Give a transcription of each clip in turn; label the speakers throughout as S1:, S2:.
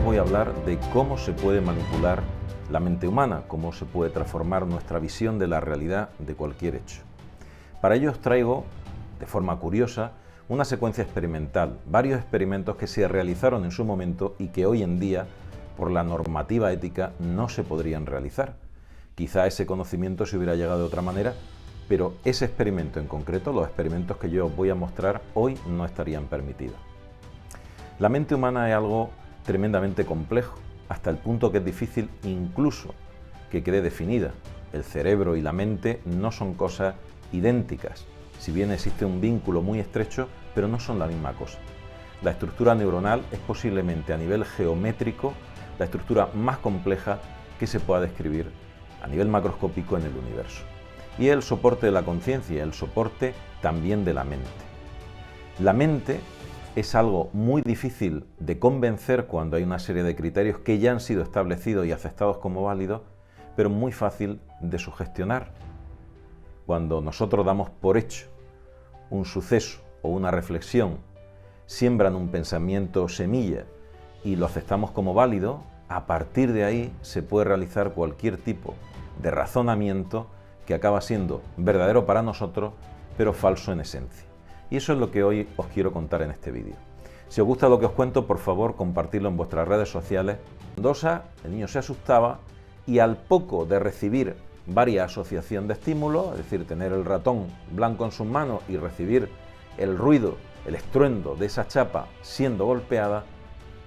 S1: voy a hablar de cómo se puede manipular la mente humana, cómo se puede transformar nuestra visión de la realidad de cualquier hecho. Para ello os traigo, de forma curiosa, una secuencia experimental, varios experimentos que se realizaron en su momento y que hoy en día, por la normativa ética, no se podrían realizar. Quizá ese conocimiento se hubiera llegado de otra manera, pero ese experimento en concreto, los experimentos que yo os voy a mostrar hoy, no estarían permitidos. La mente humana es algo tremendamente complejo, hasta el punto que es difícil incluso que quede definida. El cerebro y la mente no son cosas idénticas, si bien existe un vínculo muy estrecho, pero no son la misma cosa. La estructura neuronal es posiblemente a nivel geométrico la estructura más compleja que se pueda describir a nivel macroscópico en el universo. Y es el soporte de la conciencia, el soporte también de la mente. La mente es algo muy difícil de convencer cuando hay una serie de criterios que ya han sido establecidos y aceptados como válidos, pero muy fácil de sugestionar. Cuando nosotros damos por hecho un suceso o una reflexión, siembran un pensamiento semilla y lo aceptamos como válido, a partir de ahí se puede realizar cualquier tipo de razonamiento que acaba siendo verdadero para nosotros, pero falso en esencia. Y eso es lo que hoy os quiero contar en este vídeo. Si os gusta lo que os cuento, por favor, compartidlo en vuestras redes sociales. El niño se asustaba y al poco de recibir varias asociaciones de estímulos, es decir, tener el ratón blanco en sus manos y recibir el ruido, el estruendo de esa chapa siendo golpeada,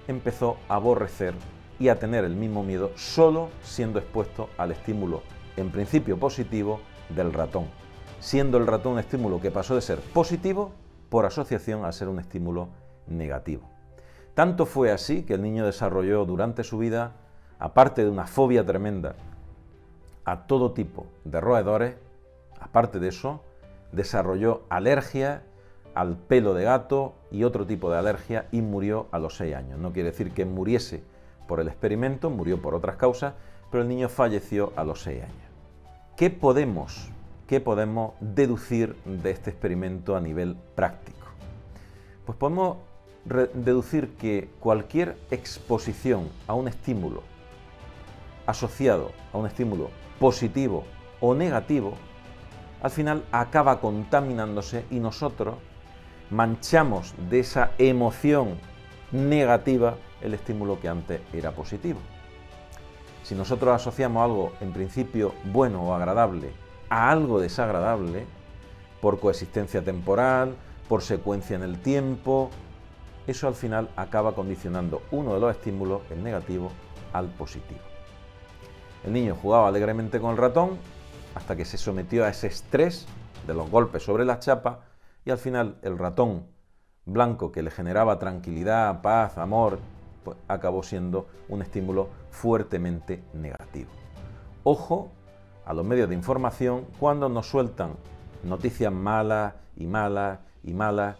S1: empezó a aborrecer y a tener el mismo miedo solo siendo expuesto al estímulo, en principio positivo, del ratón, siendo el ratón un estímulo que pasó de ser positivo por asociación a ser un estímulo negativo. Tanto fue así que el niño desarrolló durante su vida, aparte de una fobia tremenda a todo tipo de roedores, aparte de eso, desarrolló alergia al pelo de gato y otro tipo de alergia y murió a los 6 años. No quiere decir que muriese por el experimento, murió por otras causas, pero el niño falleció a los 6 años. ¿Qué podemos deducir de este experimento a nivel práctico? Pues podemos deducir que cualquier exposición a un estímulo asociado a un estímulo positivo o negativo, al final acaba contaminándose y nosotros manchamos de esa emoción negativa el estímulo que antes era positivo. Si nosotros asociamos algo en principio bueno o agradable a algo desagradable, por coexistencia temporal, por secuencia en el tiempo, eso al final acaba condicionando uno de los estímulos, el negativo, al positivo. El niño jugaba alegremente con el ratón hasta que se sometió a ese estrés de los golpes sobre la chapa y al final el ratón blanco que le generaba tranquilidad, paz, amor, pues acabó siendo un estímulo fuertemente negativo. Ojo a los medios de información cuando nos sueltan noticias malas y malas y malas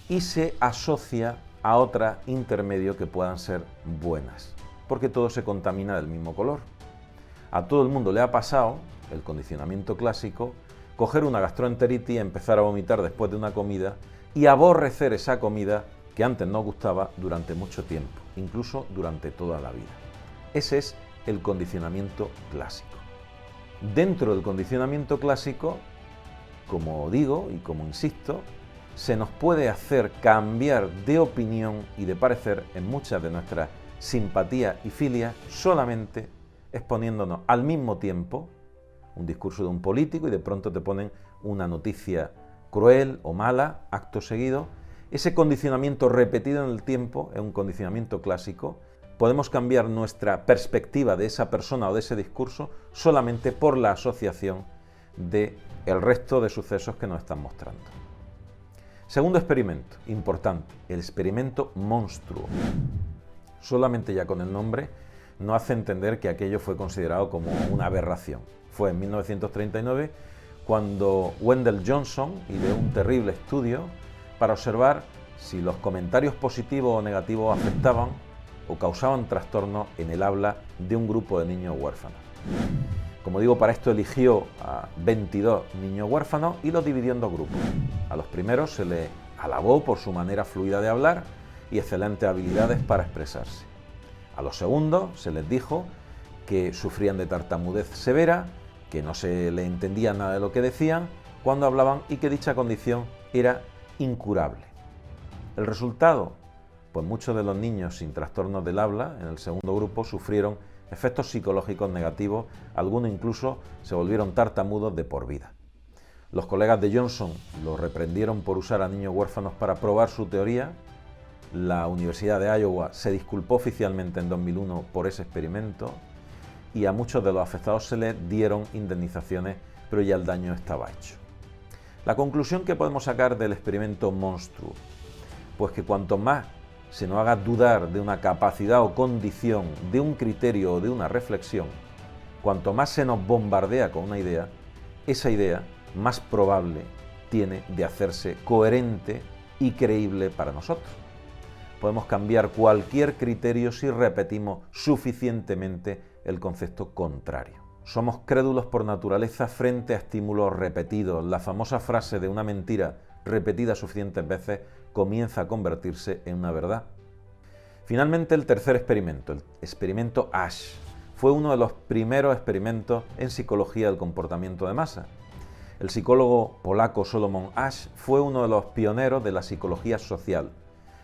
S1: y se asocia a otras intermedio que puedan ser buenas, porque todo se contamina del mismo color. A todo el mundo le ha pasado, el condicionamiento clásico, coger una gastroenteritis y empezar a vomitar después de una comida y aborrecer esa comida que antes no gustaba durante mucho tiempo, incluso durante toda la vida. Ese es el condicionamiento clásico. Dentro del condicionamiento clásico, como digo y como insisto, se nos puede hacer cambiar de opinión y de parecer en muchas de nuestras simpatías y filias solamente exponiéndonos al mismo tiempo un discurso de un político y de pronto te ponen una noticia cruel o mala, acto seguido. Ese condicionamiento repetido en el tiempo es un condicionamiento clásico. Podemos cambiar nuestra perspectiva de esa persona o de ese discurso solamente por la asociación del resto de sucesos que nos están mostrando. Segundo experimento, importante, el experimento monstruo. Solamente ya con el nombre no hace entender que aquello fue considerado como una aberración. Fue en 1939 cuando Wendell Johnson ideó un terrible estudio para observar si los comentarios positivos o negativos afectaban o causaban trastornos en el habla de un grupo de niños huérfanos. Como digo, para esto eligió a 22 niños huérfanos y los dividió en 2 grupos. A los primeros se les alabó por su manera fluida de hablar y excelentes habilidades para expresarse. A los segundos se les dijo que sufrían de tartamudez severa, que no se le entendía nada de lo que decían cuando hablaban y que dicha condición era incurable. ¿El resultado? Pues muchos de los niños sin trastornos del habla en el segundo grupo sufrieron efectos psicológicos negativos, algunos incluso se volvieron tartamudos de por vida. Los colegas de Johnson lo reprendieron por usar a niños huérfanos para probar su teoría. La Universidad de Iowa se disculpó oficialmente en 2001 por ese experimento y a muchos de los afectados se les dieron indemnizaciones, pero ya el daño estaba hecho. La conclusión que podemos sacar del experimento monstruo, pues que cuanto más se nos haga dudar de una capacidad o condición, de un criterio o de una reflexión, cuanto más se nos bombardea con una idea, esa idea más probable tiene de hacerse coherente y creíble para nosotros. Podemos cambiar cualquier criterio si repetimos suficientemente el concepto contrario. Somos crédulos por naturaleza frente a estímulos repetidos. La famosa frase de una mentira repetida suficientes veces comienza a convertirse en una verdad. Finalmente, el tercer experimento, el experimento Asch, fue uno de los primeros experimentos en psicología del comportamiento de masa. El psicólogo polaco Solomon Asch fue uno de los pioneros de la psicología social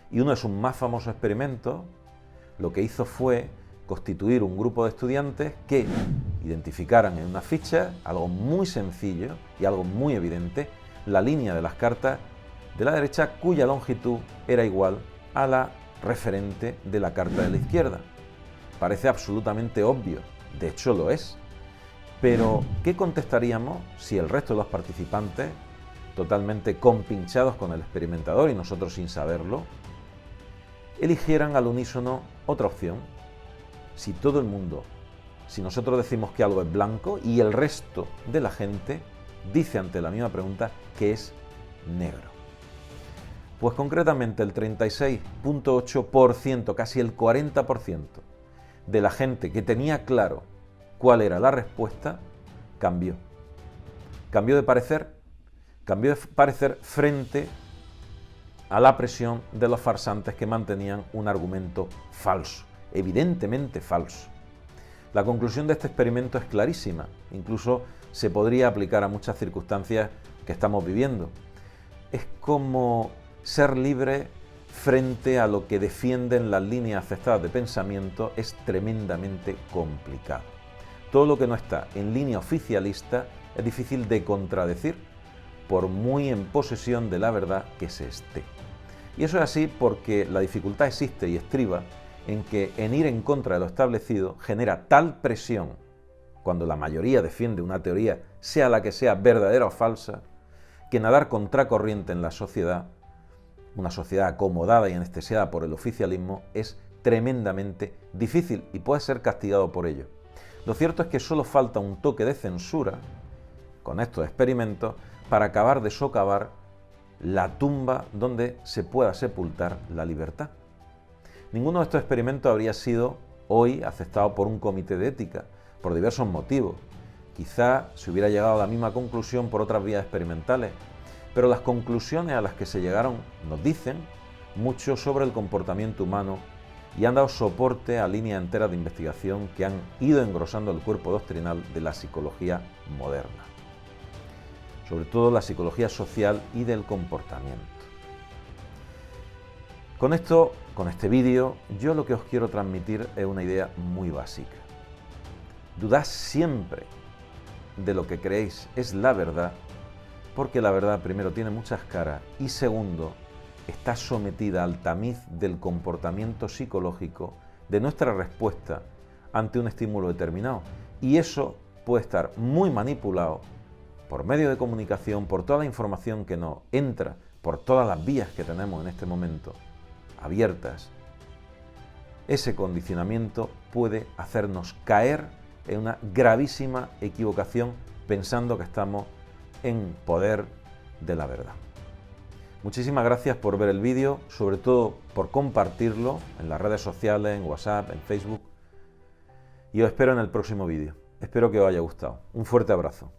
S1: y uno de sus más famosos experimentos lo que hizo fue constituir un grupo de estudiantes que identificaran en una ficha algo muy sencillo y algo muy evidente, la línea de las cartas de la derecha cuya longitud era igual a la referente de la carta de la izquierda. Parece absolutamente obvio, de hecho lo es. Pero, ¿qué contestaríamos si el resto de los participantes, totalmente compinchados con el experimentador y nosotros sin saberlo, eligieran al unísono otra opción? Si todo el mundo, si nosotros decimos que algo es blanco y el resto de la gente dice ante la misma pregunta que es negro. Pues concretamente el 36,8%, casi el 40% de la gente que tenía claro cuál era la respuesta, cambió. Cambió de parecer frente a la presión de los farsantes que mantenían un argumento falso, evidentemente falso. La conclusión de este experimento es clarísima, incluso se podría aplicar a muchas circunstancias que estamos viviendo. Es como ser libre frente a lo que defienden las líneas aceptadas de pensamiento es tremendamente complicado. Todo lo que no está en línea oficialista es difícil de contradecir, por muy en posesión de la verdad que se esté. Y eso es así porque la dificultad existe y estriba en que en ir en contra de lo establecido genera tal presión, cuando la mayoría defiende una teoría, sea la que sea, verdadera o falsa, que nadar contracorriente en la sociedad, una sociedad acomodada y anestesiada por el oficialismo, es tremendamente difícil y puede ser castigado por ello. Lo cierto es que solo falta un toque de censura con estos experimentos para acabar de socavar la tumba donde se pueda sepultar la libertad. Ninguno de estos experimentos habría sido hoy aceptado por un comité de ética, por diversos motivos. Quizá se hubiera llegado a la misma conclusión por otras vías experimentales, pero las conclusiones a las que se llegaron nos dicen mucho sobre el comportamiento humano y han dado soporte a líneas enteras de investigación que han ido engrosando el cuerpo doctrinal de la psicología moderna, sobre todo la psicología social y del comportamiento. Con este vídeo, yo lo que os quiero transmitir es una idea muy básica. Dudad siempre de lo que creéis es la verdad, porque la verdad, primero, tiene muchas caras y segundo, está sometida al tamiz del comportamiento psicológico de nuestra respuesta ante un estímulo determinado. Y eso puede estar muy manipulado por medio de comunicación, por toda la información que nos entra, por todas las vías que tenemos en este momento abiertas. Ese condicionamiento puede hacernos caer en una gravísima equivocación pensando que estamos en poder de la verdad. Muchísimas gracias por ver el vídeo, sobre todo por compartirlo en las redes sociales, en WhatsApp, en Facebook. Y os espero en el próximo vídeo. Espero que os haya gustado. Un fuerte abrazo.